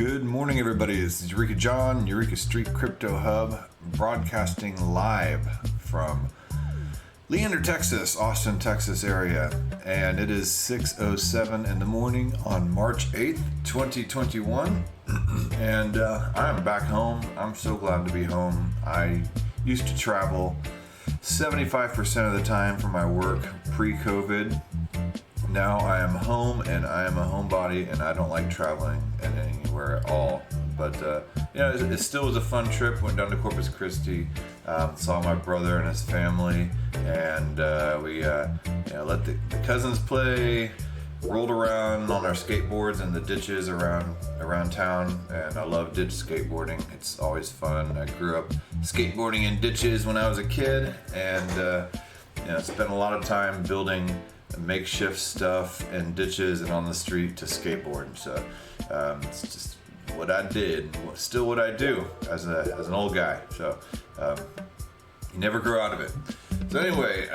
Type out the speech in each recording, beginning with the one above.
Good morning, everybody. This is Eureka John, Eureka Street Crypto Hub, broadcasting live from Leander, Texas, Austin, Texas area. And it is 6:07 in the morning on March 8th, 2021. And I am back home. I'm so glad to be home. I used to travel 75% of the time for my work pre-COVID. Now I am home and I am a homebody and I don't like traveling anywhere at all. But it still was a fun trip. Went down to Corpus Christi, saw my brother and his family, and we let the cousins play, rolled around on our skateboards in the ditches around town, and I love ditch skateboarding. It's always fun. I grew up skateboarding in ditches when I was a kid, and spent a lot of time building makeshift stuff in ditches and on the street to skateboard. So it's just what I did, still what I do as an old guy. So you never grow out of it. So anyway,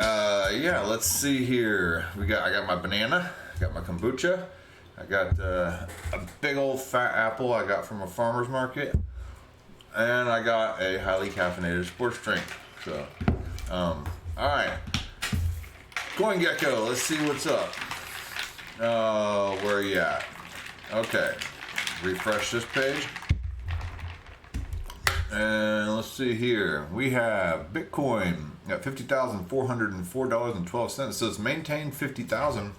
let's see here. I got my banana, I got my kombucha, I got a big old fat apple I got from a farmer's market, and I got a highly caffeinated sports drink. So all right. CoinGecko, let's see what's up. Where are you at? Okay, refresh this page. And let's see here. We have Bitcoin at $50,404.12. So it's maintained 50,000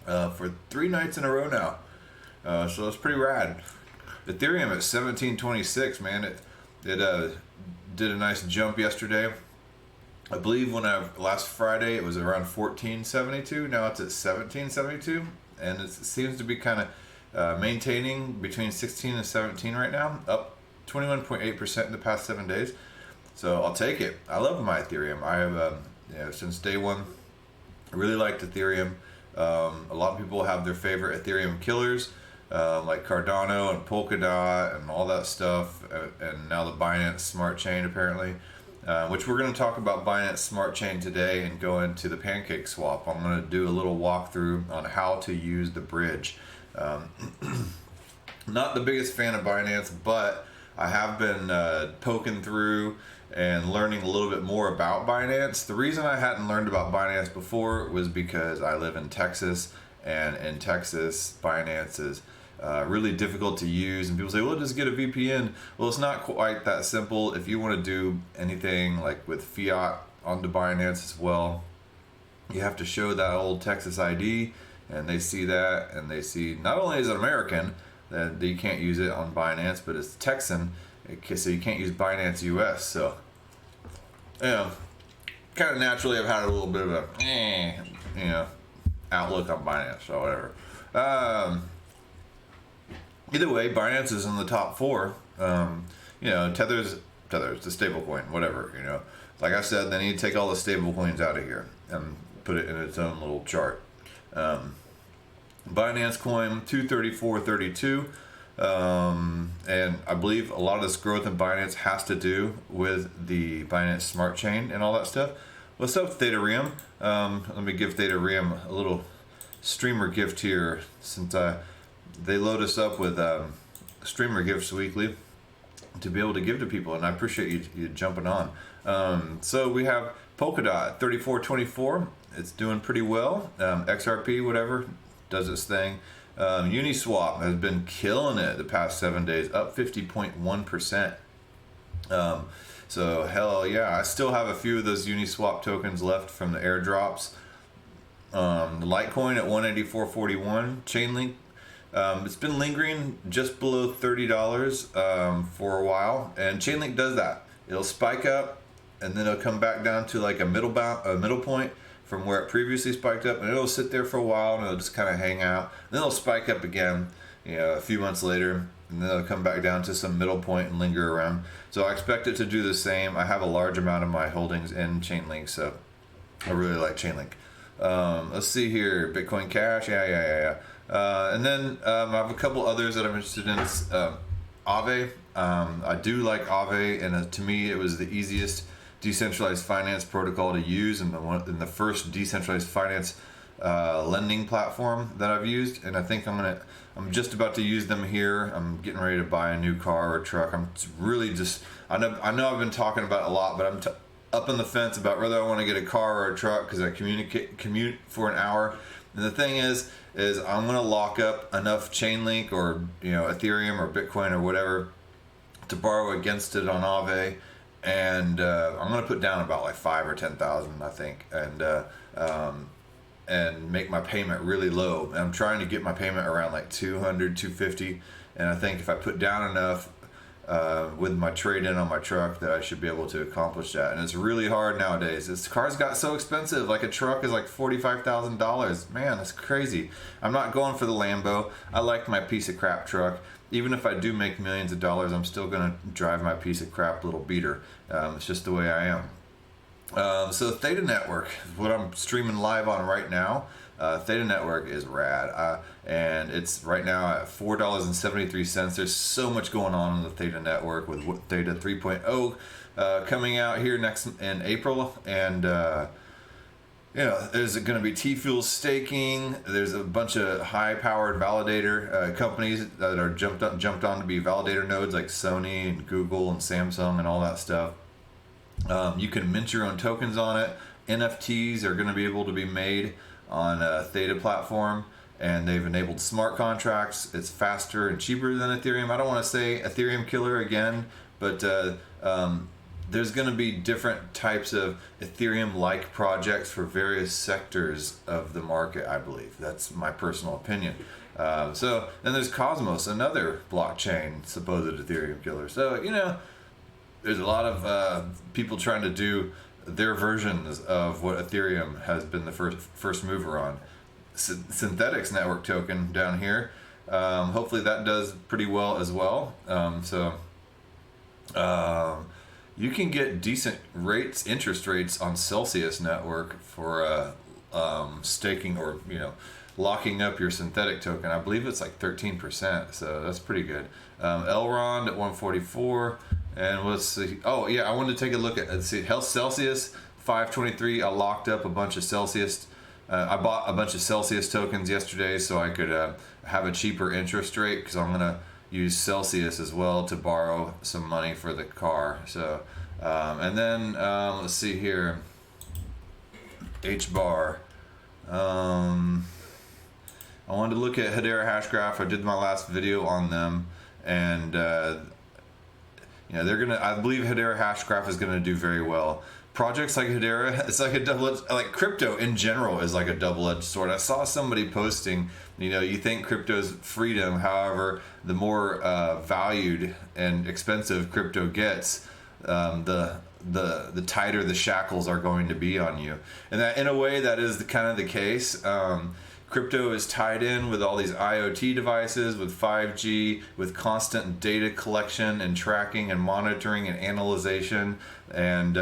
for 3 nights in a row now. So that's pretty rad. Ethereum at 1726, man. It did a nice jump yesterday. I believe last Friday it was around 1472. Now it's at 1772, and it seems to be kind of maintaining between 16 and 17 right now, up 21.8% in the past 7 days. So I'll take it. I love my Ethereum. I have since day one, I really liked Ethereum. A lot of people have their favorite Ethereum killers, like Cardano and Polkadot and all that stuff, and now the Binance Smart Chain apparently. Which we're going to talk about Binance Smart Chain today and go into the Pancake Swap. I'm going to do a little walkthrough on how to use the bridge. Not the biggest fan of Binance, but I have been poking through and learning a little bit more about Binance. The reason I hadn't learned about Binance before was because I live in Texas, and in Texas, Binance is really difficult to use, and people say, well, just get a VPN. Well, it's not quite that simple. If you want to do anything like with fiat onto Binance as well, you have to show that old Texas ID, and they see that, and they see not only is it American that you can't use it on Binance, but it's Texan, so you can't use Binance US. So kind of naturally I've had a little bit of a outlook on Binance or whatever. Either way, Binance is in the top 4. Tether's the stable coin, whatever, Like I said, they need to take all the stable coins out of here and put it in its own little chart. Binance coin 234.32. And I believe a lot of this growth in Binance has to do with the Binance Smart Chain and all that stuff. What's up, Ethereum? Let me give Ethereum a little streamer gift here, since they load us up with streamer gifts weekly to be able to give to people, and I appreciate you jumping on. So we have Polkadot 34.24. It's doing pretty well. XRP, whatever, does its thing. Uniswap has been killing it the past 7 days, up 50.1%. So hell yeah, I still have a few of those Uniswap tokens left from the airdrops. Litecoin at 184.41. Chainlink, it's been lingering just below $30 for a while, and Chainlink does that. It'll spike up, and then it'll come back down to like a middle point from where it previously spiked up, and it'll sit there for a while, and it'll just kind of hang out. Then it'll spike up again, a few months later, and then it'll come back down to some middle point and linger around. So I expect it to do the same. I have a large amount of my holdings in Chainlink, so I really like Chainlink. Let's see here, Bitcoin Cash, yeah. And then I have a couple others that I'm interested in. Aave. I do like Aave, and to me it was the easiest decentralized finance protocol to use, and the first decentralized finance lending platform that I've used, and I think I'm just about to use them here. I'm getting ready to buy a new car or truck. I'm really just, I know I've been talking about it a lot, but I'm up on the fence about whether I want to get a car or a truck because I commute for an hour. And the thing is I'm going to lock up enough Chainlink or Ethereum or Bitcoin or whatever to borrow against it on Aave, and I'm going to put down about like 5 or 10,000, I think, and make my payment really low. And I'm trying to get my payment around like 200, 250, and I think if I put down enough with my trade-in on my truck that I should be able to accomplish that. And it's really hard nowadays. This cars got so expensive. Like a truck is like $45,000. Man, that's crazy. I'm not going for the Lambo. I like my piece of crap truck. Even if I do make millions of dollars, I'm still gonna drive my piece of crap little beater. It's just the way I am. So Theta Network is what I'm streaming live on right now. Theta Network is rad, and it's right now at $4.73. There's so much going on the Theta Network with Theta 3.0 coming out here next in April, and there's going to be T-Fuel staking. There's a bunch of high-powered validator companies that are jumped on to be validator nodes like Sony and Google and Samsung and all that stuff. You can mint your own tokens on it. NFTs are going to be able to be made on a Theta platform, and they've enabled smart contracts. It's faster and cheaper than Ethereum. I don't want to say Ethereum killer again, but there's going to be different types of Ethereum-like projects for various sectors of the market, I believe. That's my personal opinion. So then there's Cosmos, another blockchain supposed Ethereum killer. So there's a lot of people trying to do their versions of what Ethereum has been the first mover on. Synthetics network token down here. Hopefully that does pretty well as well. You can get decent interest rates on Celsius network for staking or locking up your synthetic token. I believe it's like 13%, so that's pretty good. Elrond at 144. And let's see. Oh yeah, I wanted to take a look at Celsius 523. I locked up a bunch of Celsius. I bought a bunch of Celsius tokens yesterday so I could have a cheaper interest rate because I'm gonna use Celsius as well to borrow some money for the car. So and then let's see here. HBAR. I wanted to look at Hedera Hashgraph. I did my last video on them, and they're gonna. I believe Hedera Hashgraph is gonna do very well. Projects like Hedera, it's like a double-edged, like crypto in general is like a double-edged sword. I saw somebody posting, you think crypto's freedom, however, the more valued and expensive crypto gets, the tighter the shackles are going to be on you. And that, in a way, that is kind of the case. Crypto is tied in with all these IoT devices, with 5G, with constant data collection and tracking and monitoring and analyzation, and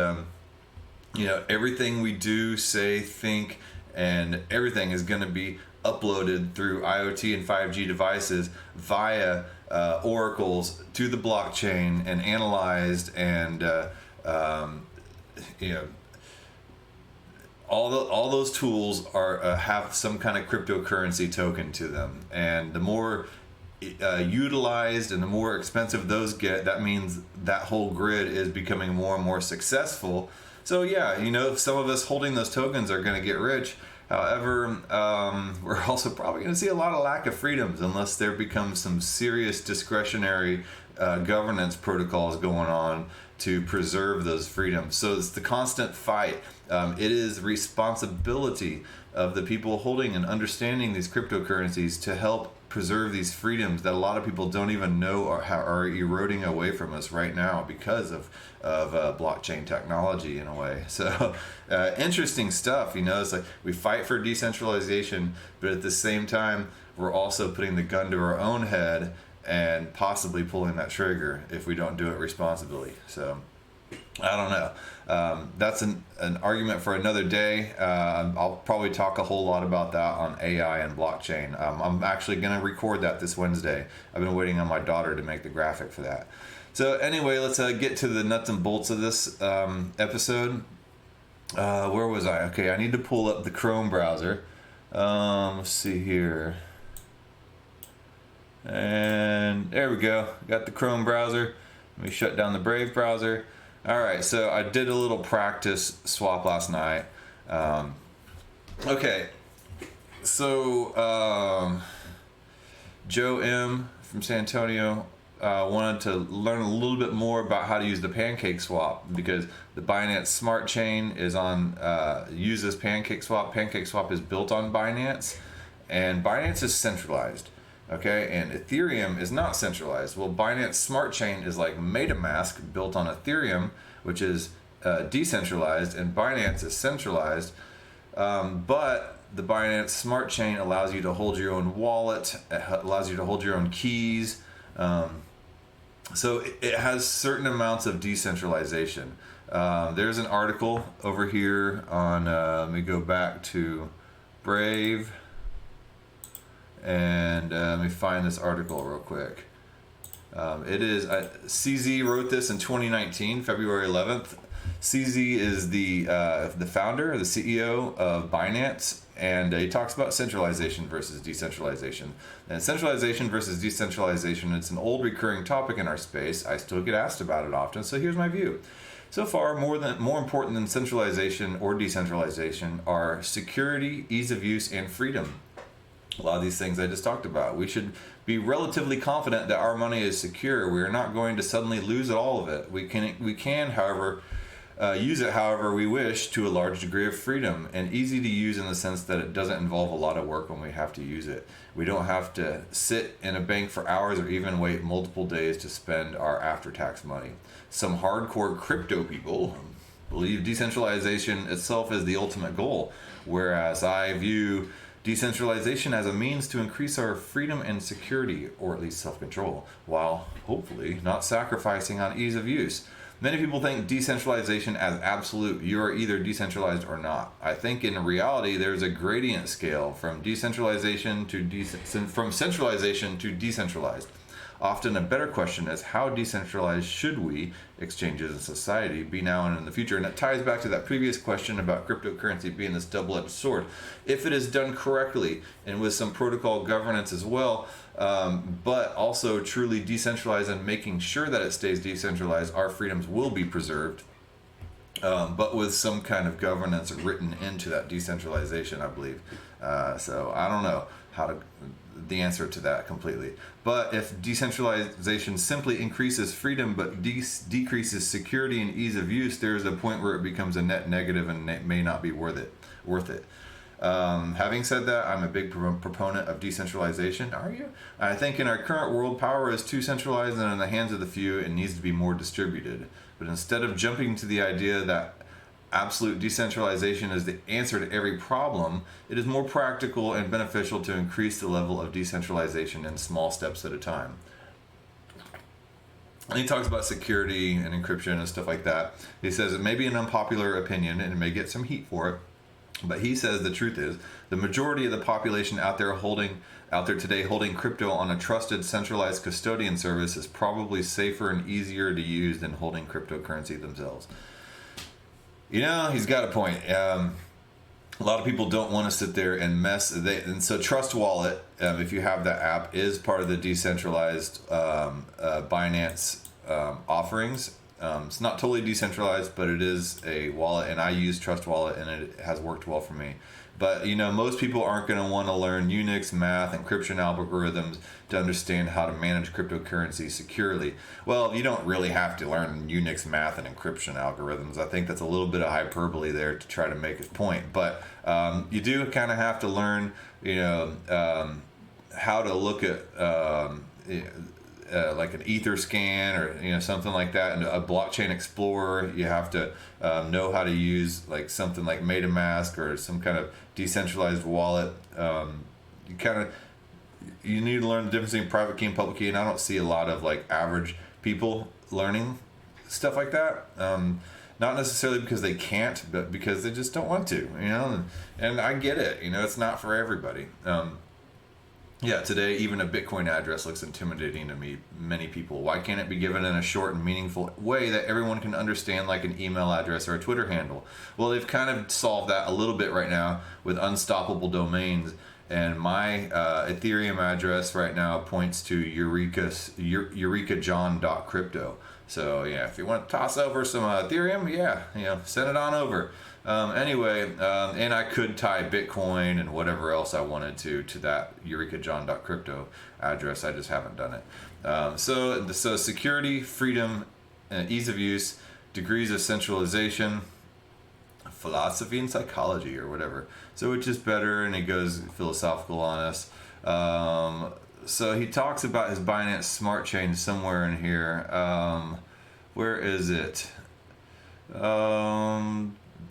everything we do, say, think, and everything is going to be uploaded through IoT and 5G devices via oracles to the blockchain and analyzed, and all those tools are have some kind of cryptocurrency token to them, and the more utilized and the more expensive those get, that means that whole grid is becoming more and more successful. So yeah, some of us holding those tokens are going to get rich. However, we're also probably going to see a lot of lack of freedoms unless there becomes some serious discretionary governance protocols going on to preserve those freedoms. So it's the constant fight. It is responsibility of the people holding and understanding these cryptocurrencies to help preserve these freedoms that a lot of people don't even know are eroding away from us right now because of blockchain technology in a way. So interesting stuff. It's like we fight for decentralization, but at the same time we're also putting the gun to our own head and possibly pulling that trigger if we don't do it responsibly. So I don't know. That's an argument for another day. I'll probably talk a whole lot about that on AI and blockchain. I'm actually going to record that this Wednesday. I've been waiting on my daughter to make the graphic for that. So anyway, let's get to the nuts and bolts of this episode. Where was I? Okay, I need to pull up the Chrome browser. Let's see here. And there we go. Got the Chrome browser. Let me shut down the Brave browser. All right, so I did a little practice swap last night. Okay, so Joe M from San Antonio wanted to learn a little bit more about how to use the Pancake Swap, because the Binance Smart Chain is on uses Pancake Swap. Pancake Swap is built on Binance, and Binance is centralized. Okay, and Ethereum is not centralized. Well, Binance Smart Chain is like MetaMask built on Ethereum, which is decentralized, and Binance is centralized. But the Binance Smart Chain allows you to hold your own wallet, it allows you to hold your own keys. So it has certain amounts of decentralization. There's an article over here on, let me go back to Brave. And let me find this article real quick. It is CZ wrote this in 2019, February 11th. CZ is the founder, the CEO of Binance, and he talks about centralization versus decentralization. And centralization versus decentralization, it's an old recurring topic in our space. I still get asked about it often, so here's my view. So far, more important than centralization or decentralization are security, ease of use, and freedom. A lot of these things I just talked about. We should be relatively confident that our money is secure. We are not going to suddenly lose all of it. We can, however, use it however we wish, to a large degree of freedom, and easy to use in the sense that it doesn't involve a lot of work when we have to use it. We don't have to sit in a bank for hours or even wait multiple days to spend our after-tax money. Some hardcore crypto people believe decentralization itself is the ultimate goal, whereas I view decentralization as a means to increase our freedom and security, or at least self-control, while hopefully not sacrificing on ease of use. Many people think decentralization as absolute. You are either decentralized or not. I think in reality there's a gradient scale from decentralization to from centralization to decentralized. Often a better question is, how decentralized should we, exchanges in society, be now and in the future? And it ties back to that previous question about cryptocurrency being this double-edged sword. If it is done correctly and with some protocol governance as well, but also truly decentralized and making sure that it stays decentralized, our freedoms will be preserved. But with some kind of governance written into that decentralization, I believe. So I don't know the answer to that completely. But if decentralization simply increases freedom but decreases security and ease of use, there's a point where it becomes a net negative and it may not be worth it. Having said that, I'm a big proponent of decentralization. Are you? I think in our current world, power is too centralized and in the hands of the few and needs to be more distributed. But instead of jumping to the idea that absolute decentralization is the answer to every problem, it is more practical and beneficial to increase the level of decentralization in small steps at a time. And he talks about security and encryption and stuff like that. He says it may be an unpopular opinion and it may get some heat for it, but he says the truth is the majority of the population out there today holding crypto on a trusted centralized custodian service is probably safer and easier to use than holding cryptocurrency themselves. You know, he's got a point. A lot of people don't want to sit there and mess. And so Trust Wallet, if you have that app, is part of the decentralized Binance offerings. It's not totally decentralized, but it is a wallet, and I use Trust Wallet, and it has worked well for me. But, you know, most people aren't going to want to learn Unix, math, encryption algorithms to understand how to manage cryptocurrency securely. Well, you don't really have to learn Unix, math, and encryption algorithms. I think that's a little bit of hyperbole there to try to make a point. But you do kind of have to learn, you know, how to look at like an Etherscan or, you know, something like that, and a blockchain explorer. You have to know how to use like something like MetaMask or some kind of decentralized wallet. You need to learn the difference between private key and public key, and I don't see a lot of like average people learning stuff like that. Not necessarily because they can't, but because they just don't want to, you know. And I get it, you know, it's not for everybody. Yeah, today even a Bitcoin address looks intimidating to many people. Why can't it be given in a short and meaningful way that everyone can understand, like an email address or a Twitter handle? Well, they've kind of solved that a little bit right now with unstoppable domains. And my Ethereum address right now points to eurekajohn.crypto. So yeah, if you want to toss over some Ethereum, yeah, send it on over. And I could tie Bitcoin and whatever else I wanted to that eurekajohn.crypto address. I just haven't done it. So security, freedom, ease of use, degrees of centralization, philosophy and psychology or whatever. So which is better, and he goes philosophical on us. So he talks about his Binance Smart Chain somewhere in here. Where is it?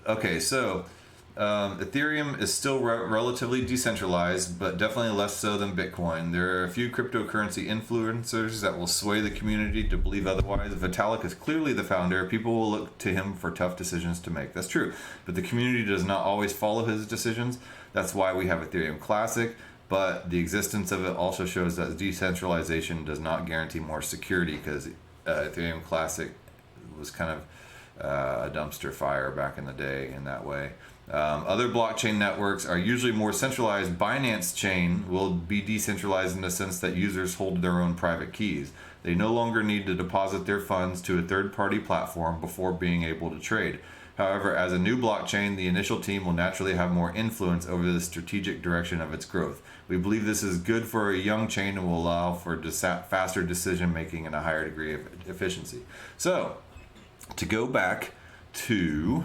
Okay, so Ethereum is still relatively decentralized, but definitely less so than Bitcoin. There are a few cryptocurrency influencers that will sway the community to believe otherwise. Vitalik is clearly the founder. People will look to him for tough decisions to make. That's true, but the community does not always follow his decisions. That's why we have Ethereum Classic, but the existence of it also shows that decentralization does not guarantee more security, because Ethereum Classic was kind of a dumpster fire back in the day in that way. Other blockchain networks are usually more centralized. Binance Chain will be decentralized in the sense that users hold their own private keys. They no longer need to deposit their funds to a third-party platform before being able to trade. However, as a new blockchain, the initial team will naturally have more influence over the strategic direction of its growth. We believe this is good for a young chain and will allow for faster decision making and a higher degree of efficiency. So, to go back to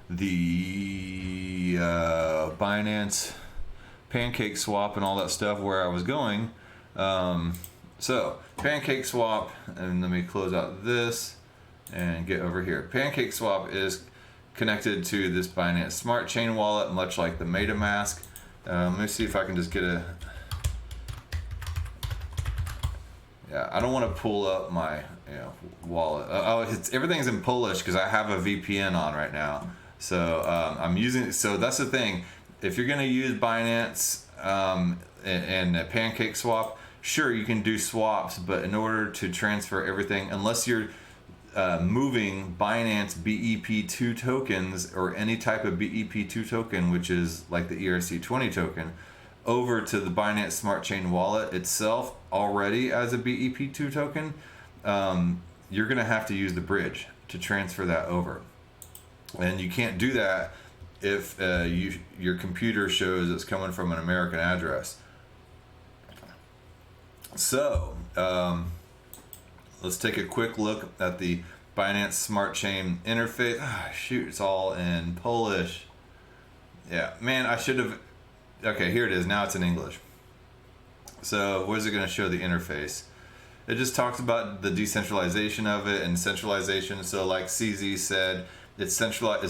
the Binance Pancake Swap and all that stuff, where I was going. So Pancake Swap, and let me close out this and get over here. Pancake Swap is connected to this Binance Smart Chain wallet, much like the MetaMask. Let me see if I can just get a... Yeah, I don't want to pull up my wallet. Everything's in Polish because I have a VPN on right now. So I'm using. So that's the thing. If you're gonna use Binance and a Pancake Swap, sure you can do swaps, but in order to transfer everything, unless you're moving Binance BEP2 tokens or any type of BEP2 token, which is like the ERC20 token, over to the Binance Smart Chain wallet itself already as a BEP2 token, you're going to have to use the bridge to transfer that over. And you can't do that if your computer shows it's coming from an American address. So, let's take a quick look at the Binance Smart Chain interface. Shoot, it's all in Polish. Yeah, man, I should have... Okay, here it is. Now it's in English. So, where's it going to show the interface? It just talks about the decentralization of it and centralization. So, like CZ said, it's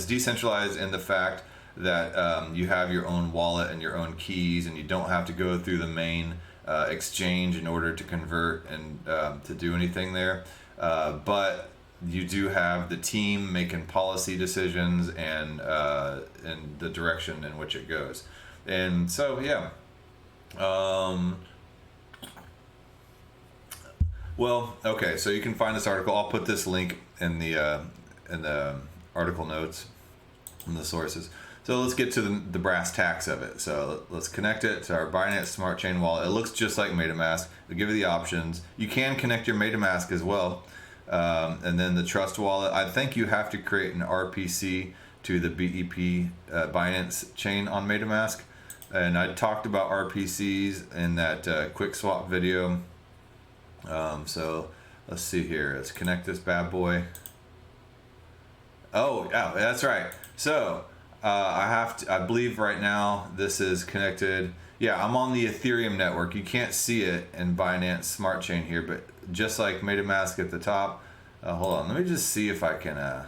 decentralized in the fact that you have your own wallet and your own keys, and you don't have to go through the main exchange in order to convert and to do anything there. But you do have the team making policy decisions and the direction in which it goes. And so, yeah. Well, okay, so you can find this article. I'll put this link in the article notes and the sources. So let's get to the brass tacks of it. So let's connect it to our Binance Smart Chain wallet. It looks just like MetaMask. They give you the options. You can connect your MetaMask as well. And then the Trust wallet. I think you have to create an RPC to the BEP Binance chain on MetaMask. And I talked about RPCs in that quick swap video. So let's see here. Let's connect this bad boy. Oh, yeah, that's right. So I believe right now this is connected. Yeah, I'm on the Ethereum network. You can't see it in Binance Smart Chain here, but just like MetaMask at the top. Hold on, let me just see if I can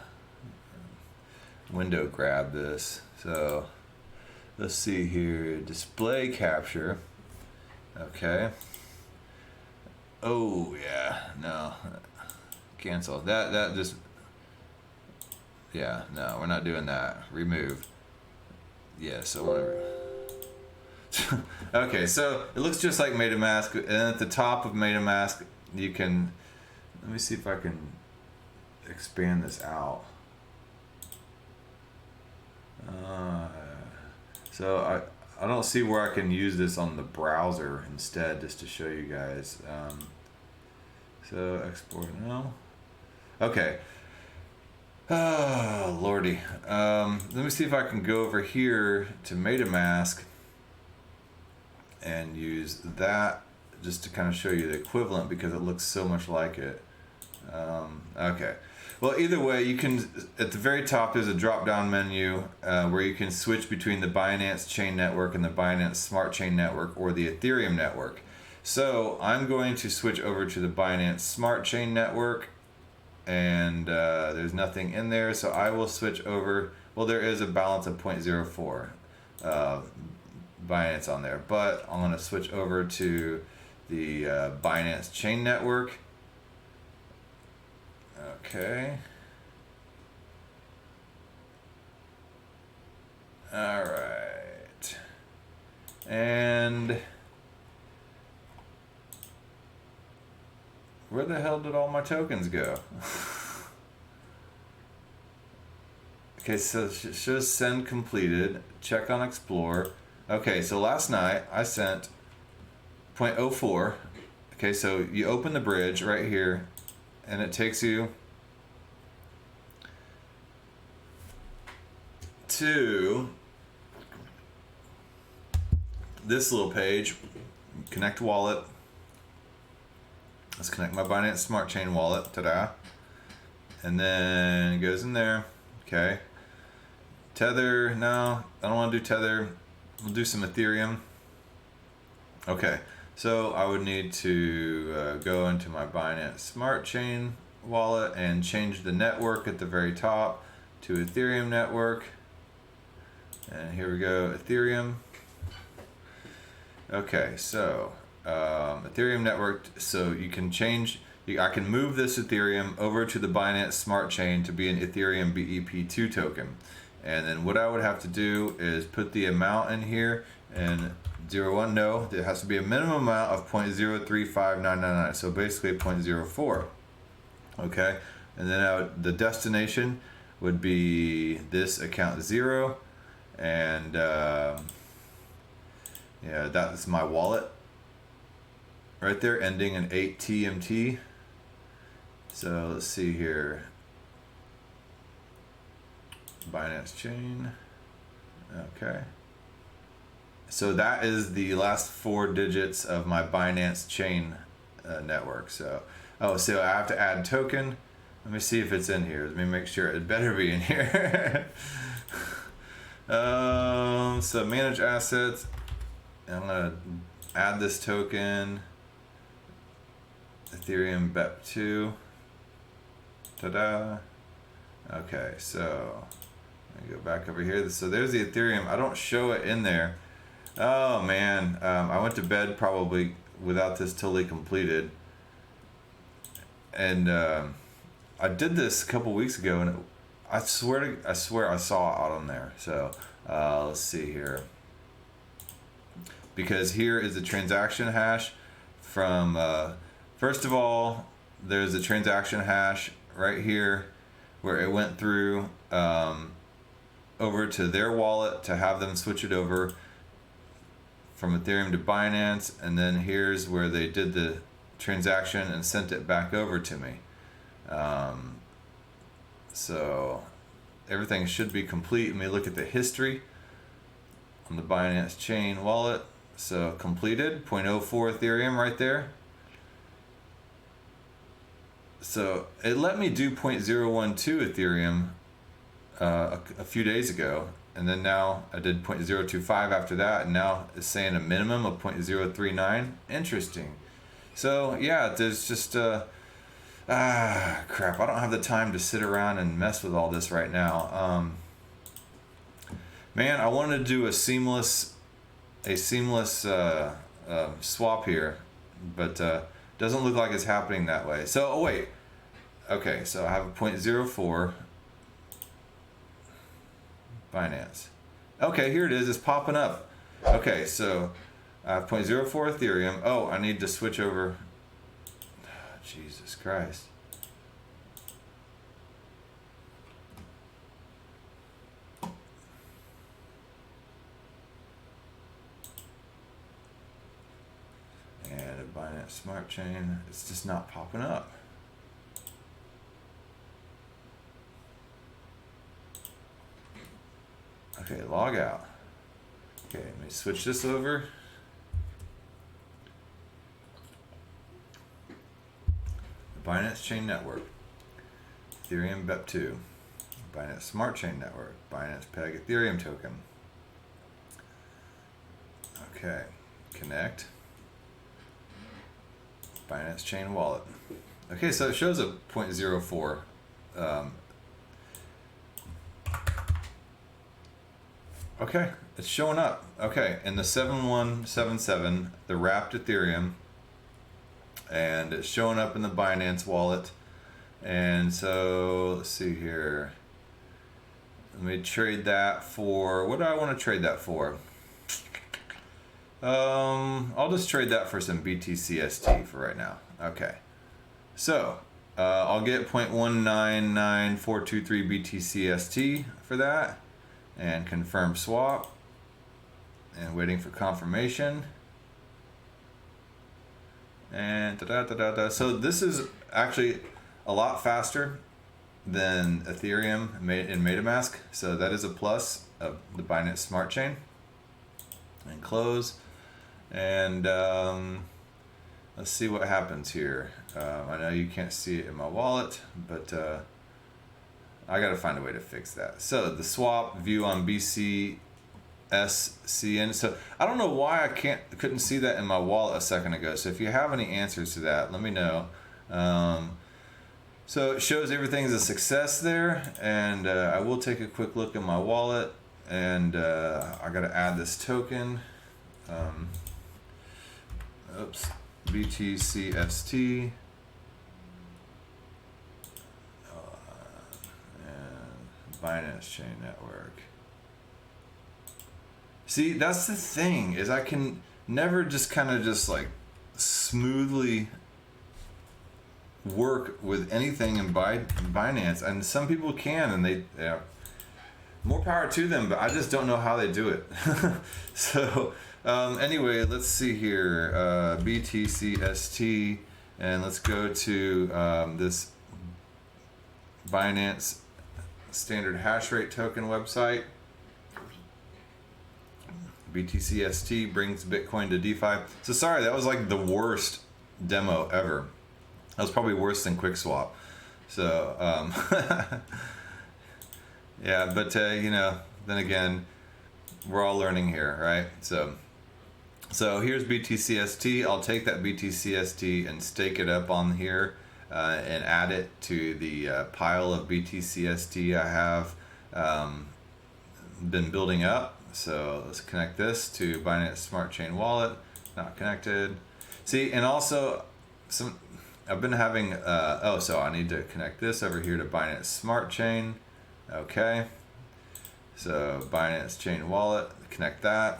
window grab this. So let's see here. Display capture. Okay. Oh yeah, no. Cancel. That just... Yeah, no, we're not doing that. Remove. Yeah, so whatever. Okay, so it looks just like MetaMask, and at the top of MetaMask, you can. Let me see if I can expand this out. So I don't see where I can use this on the browser instead, just to show you guys. So export no. Okay. Oh lordy. Let me see if I can go over here to MetaMask and use that just to kind of show you the equivalent, because it looks so much like it. Okay. Well, either way, you can, at the very top there's a drop down menu where you can switch between the Binance Chain Network and the Binance Smart Chain Network, or the Ethereum network. So I'm going to switch over to the Binance Smart Chain Network, and there's nothing in there, so I will switch over. Well, there is a balance of 0.04 Binance on there, but I'm going to switch over to the Binance Chain Network. Okay. All right. And where the hell did all my tokens go? Okay, so it shows send completed. Check on Explore. Okay, so last night I sent 0.04. Okay, so you open the bridge right here, and it takes you to this little page. Connect wallet. Let's connect my Binance Smart Chain wallet. Ta-da. And then it goes in there. Okay. Tether. No, I don't want to do Tether. We'll do some Ethereum. Okay. So I would need to go into my Binance Smart Chain wallet and change the network at the very top to Ethereum network. And here we go, Ethereum. Okay, so Ethereum network. So you can change. I can move this Ethereum over to the Binance Smart Chain to be an Ethereum BEP2 token. And then what I would have to do is put the amount in here, and 01, no, there has to be a minimum amount of 0.035999, so basically 0.04. Okay, and then the destination would be this account 0, and yeah, that's my wallet right there, ending in 8 TMT. So let's see here, Binance Chain. Okay. So that is the last 4 digits of my Binance Chain network. So, so I have to add token. Let me see if it's in here. Let me make sure. It better be in here. So manage assets. I'm gonna add this token. Ethereum BEP2. Ta-da. Okay, so let me go back over here. So there's the Ethereum. I don't show it in there. Oh man, I went to bed probably without this totally completed, and I did this a couple weeks ago, and I swear I saw it out on there. So let's see here, because here is the transaction hash from. First of all, there's a transaction hash right here, where it went through over to their wallet to have them switch it over from Ethereum to Binance, and then here's where they did the transaction and sent it back over to me. So everything should be complete. Let me look at the history on the Binance Chain wallet. So completed, 0.04 Ethereum right there. So it let me do 0.012 Ethereum a few days ago, and then now I did 0.025 after that, and now it's saying a minimum of 0.039. Interesting. So yeah, there's just crap. I don't have the time to sit around and mess with all this right now. Man, I wanted to do a seamless swap here, but doesn't look like it's happening that way. So wait, okay, so I have a 0.04 Binance. Okay, here it is. It's popping up. Okay, so I have 0.04 Ethereum. Oh, I need to switch over. Jesus Christ. And a Binance Smart Chain. It's just not popping up. Okay, log out. Okay, let me switch this over. The Binance Chain Network. Ethereum BEP2. Binance Smart Chain Network. Binance Peg Ethereum token. Okay, connect. Binance Chain Wallet. Okay, so it shows a 0.04. Okay, it's showing up. Okay, in the 7177, the wrapped Ethereum, and it's showing up in the Binance wallet. And so let's see here. Let me trade that for, what do I want to trade that for? I'll just trade that for some BTCST for right now. Okay, so I'll get 0.199423 BTCST for that, and confirm swap, and waiting for confirmation. And so this is actually a lot faster than Ethereum in MetaMask, so that is a plus of the Binance Smart Chain. And close, and let's see what happens here. I know you can't see it in my wallet, but I gotta find a way to fix that. So the swap view on BCSCN. So I don't know why I couldn't see that in my wallet a second ago. So if you have any answers to that, let me know. So it shows everything's a success there, and I will take a quick look at my wallet, and I gotta add this token. Oops, BTCST. Binance Chain Network. See, that's the thing, is I can never just kind of just like smoothly work with anything in Binance, and some people can, and they more power to them, but I just don't know how they do it. So anyway, let's see here, BTCST, and let's go to this Binance standard hash rate token website. BTCST brings Bitcoin to DeFi. So sorry, that was like the worst demo ever. That was probably worse than QuickSwap. So yeah, but you know, then again, we're all learning here, right? So here's BTCST. I'll take that BTCST and stake it up on here. And add it to the pile of BTCST I have been building up. So let's connect this to Binance Smart Chain Wallet. Not connected. See, and also I've been having so I need to connect this over here to Binance Smart Chain. Okay, so Binance Chain Wallet, connect that.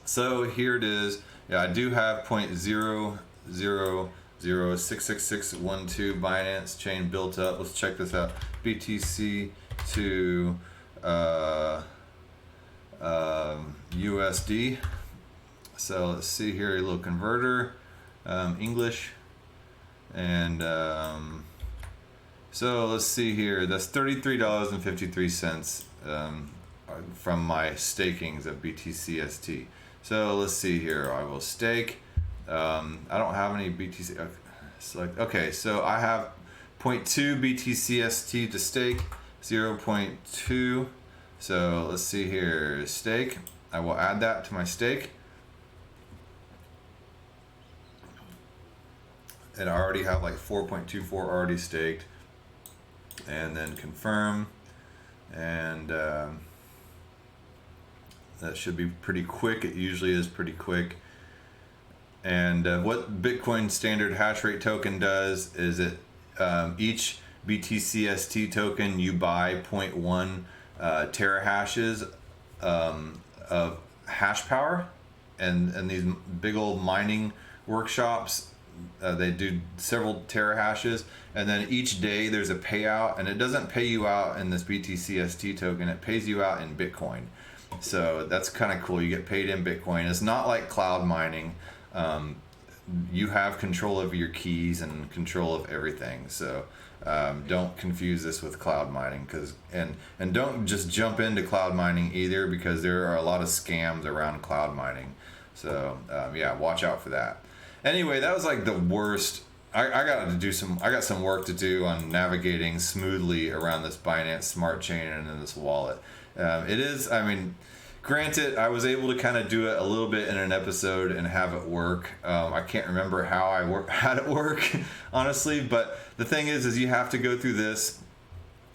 So here it is. Yeah, I do have 0.0066612 Binance chain built up. Let's check this out. BTC to USD. So let's see here, a little converter, English, and so let's see here. That's $33.53 from my stakings of BTCST. So let's see here. I will stake. I don't have any BTC. Select. Okay, so I have 0.2 BTCST to stake, 0.2. So let's see here, stake. I will add that to my stake. And I already have like 4.24 already staked. And then confirm. And that should be pretty quick. It usually is pretty quick. And what Bitcoin standard hash rate token does is it each BTCST token you buy 0.1 terahashes of hash power, and these big old mining workshops. They do several terahashes, and then each day there's a payout, and it doesn't pay you out in this BTCST token, it pays you out in Bitcoin. So that's kind of cool. You get paid in Bitcoin. It's not like cloud mining. You have control of your keys and control of everything. So don't confuse this with cloud mining, and don't just jump into cloud mining either, because there are a lot of scams around cloud mining. So yeah, watch out for that. Anyway, that was like the worst. I got some work to do on navigating smoothly around this Binance Smart Chain and in this wallet. It is, I mean, granted, I was able to kind of do it a little bit in an episode and have it work. I can't remember how I had it work, honestly. But the thing is you have to go through this,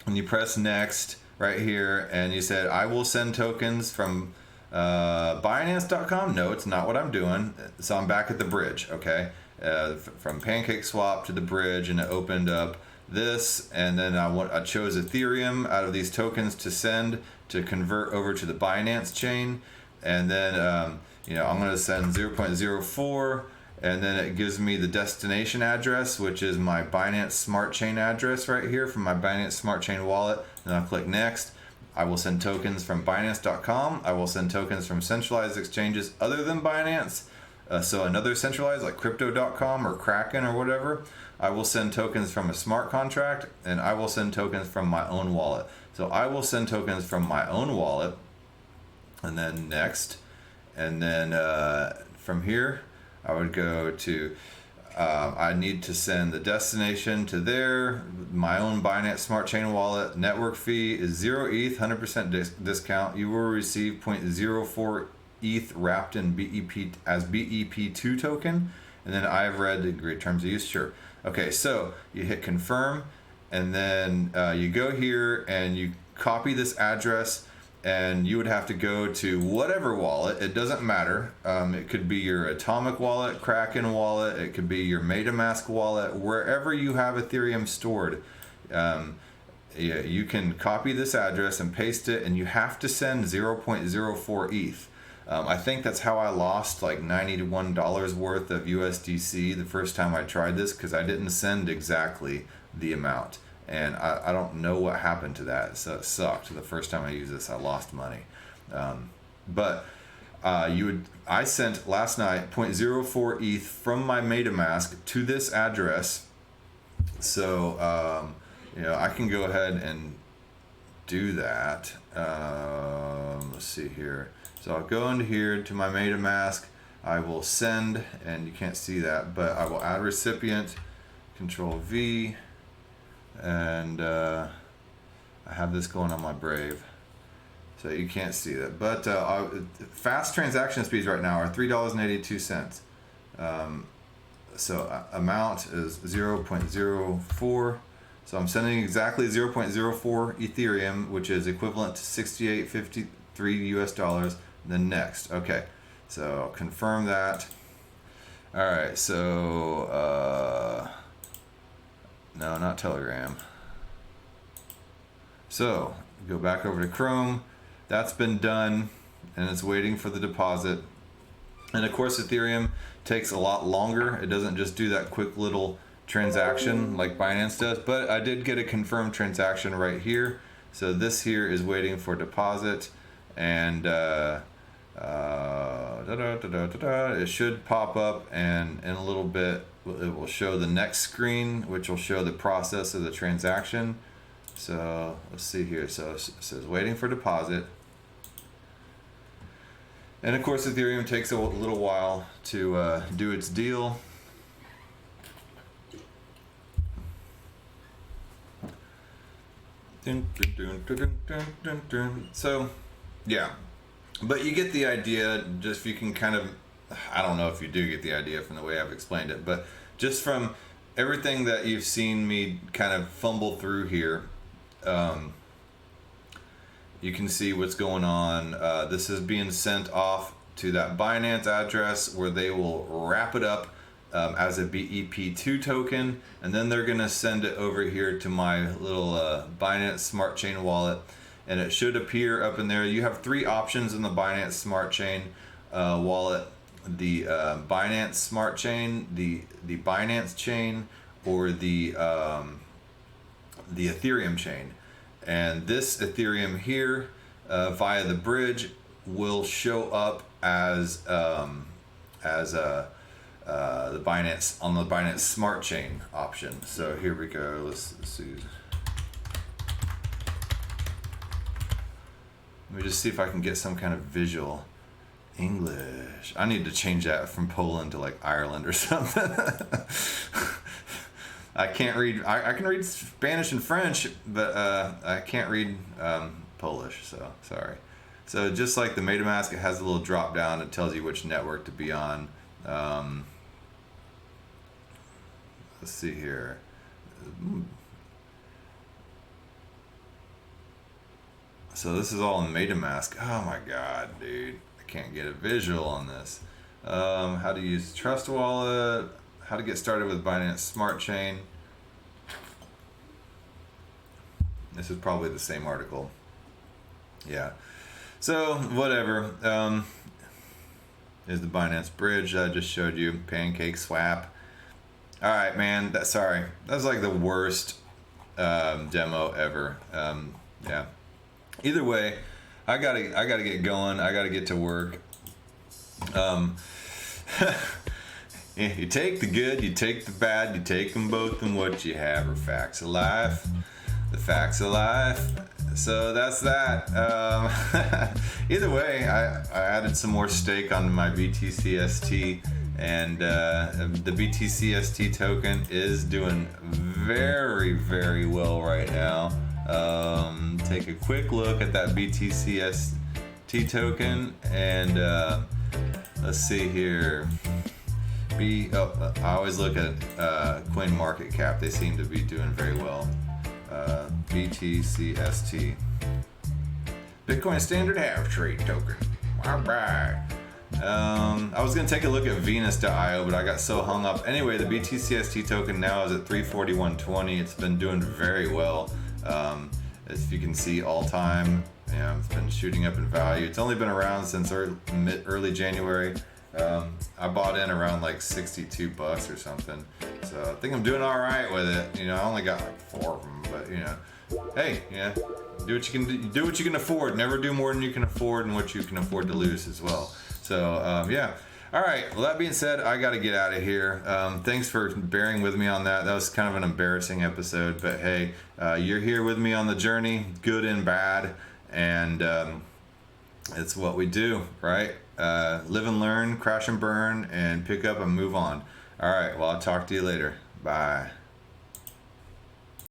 and you press next right here, and you said, I will send tokens from Binance.com. No, it's not what I'm doing. So I'm back at the bridge, okay? From Pancake Swap to the bridge, and it opened up this, and then I chose Ethereum out of these tokens to send to convert over to the Binance chain, and then I'm going to send 0.04, and then it gives me the destination address, which is my Binance Smart Chain address right here from my Binance Smart Chain wallet. And I'll click next. I will send tokens from Binance.com. I will send tokens from centralized exchanges other than Binance. So another centralized, like Crypto.com or Kraken or whatever. I will send tokens from a smart contract, and I will send tokens from my own wallet. So I will send tokens from my own wallet, and then next. And then from here, I would go to, I need to send the destination to there, my own Binance Smart Chain wallet. Network fee is 0 ETH, 100% discount. You will receive 0.04 ETH wrapped in BEP as BEP2 token. And then I've read the great terms of use, sure. Okay, so you hit confirm, and then you go here and you copy this address, and you would have to go to whatever wallet. It doesn't matter. It could be your Atomic wallet, Kraken wallet. It could be your MetaMask wallet. Wherever you have Ethereum stored, you can copy this address and paste it, and you have to send 0.04 ETH. I think that's how I lost like $91 worth of USDC the first time I tried this, because I didn't send exactly the amount. And I don't know what happened to that, so it sucked. The first time I used this, I lost money. I sent last night 0.04 ETH from my MetaMask to this address. So I can go ahead and do that. Let's see here. So I'll go into here to my MetaMask. I will send, and you can't see that, but I will add recipient, Control V. And I have this going on my Brave, so you can't see that. But fast transaction speeds right now are $3.82. So amount is 0.04. So I'm sending exactly 0.04 Ethereum, which is equivalent to $68.53 US. Then next, okay. So I'll confirm that. All right. So. No, not Telegram. So, go back over to Chrome. That's been done, and it's waiting for the deposit. And of course, Ethereum takes a lot longer. It doesn't just do that quick little transaction like Binance does, but I did get a confirmed transaction right here. So this here is waiting for deposit, and it should pop up, and in a little bit it will show the next screen, which will show the process of the transaction. So let's see here. So it says waiting for deposit, and of course Ethereum takes a little while to do its deal. So yeah, but you get the idea. Just if you can kind of, I don't know if you do get the idea from the way I've explained it, but just from everything that you've seen me kind of fumble through here, you can see what's going on. This is being sent off to that Binance address, where they will wrap it up as a BEP2 token, and then they're going to send it over here to my little Binance Smart Chain wallet. and it should appear up in there. You have three options in the Binance Smart Chain wallet: the Binance Smart Chain, the Binance Chain, or the Ethereum chain. And this Ethereum here via the bridge will show up as the Binance on the Binance Smart Chain option. So here we go. Let's see. Let me just see if I can get some kind of visual. English. I need to change that from Poland to like Ireland or something. I can't read. I can read Spanish and French, but I can't read Polish. So sorry. So just like the MetaMask, it has a little drop down. It tells you which network to be on. Let's see here. So this is all in MetaMask. Oh my God, dude! I can't get a visual on this. How to use Trust Wallet. How to get started with Binance Smart Chain. This is probably the same article. Yeah. So whatever. Is the Binance Bridge that I just showed you. Pancake Swap. All right, man. Sorry. That was like the worst demo ever. Yeah. Either way, I gotta get going. I gotta get to work. You take the good, you take the bad, you take them both, and what you have are facts of life. The facts of life. So that's that. Either way, I added some more stake onto my BTCST, and the BTCST token is doing very, very well right now. Take a quick look at that BTCST token, and let's see here. I always look at Coin Market Cap. They seem to be doing very well. BTCST, Bitcoin Standard Half Trade Token. All right. I was gonna take a look at Venus.io, but I got so hung up. Anyway, the BTCST token now is at 341.20. It's been doing very well. As you can see, all time, it's been shooting up in value. It's only been around since early January. I bought in around like $62 or something, so I think I'm doing all right with it. I only got like 4 of them, but hey, do what you can do what you can afford. Never do more than you can afford, and what you can afford to lose as well. So yeah. All right. Well, that being said, I got to get out of here. Thanks for bearing with me on that. That was kind of an embarrassing episode, but hey, you're here with me on the journey, good and bad, and it's what we do, right? Live and learn, crash and burn, and pick up and move on. All right. Well, I'll talk to you later. Bye.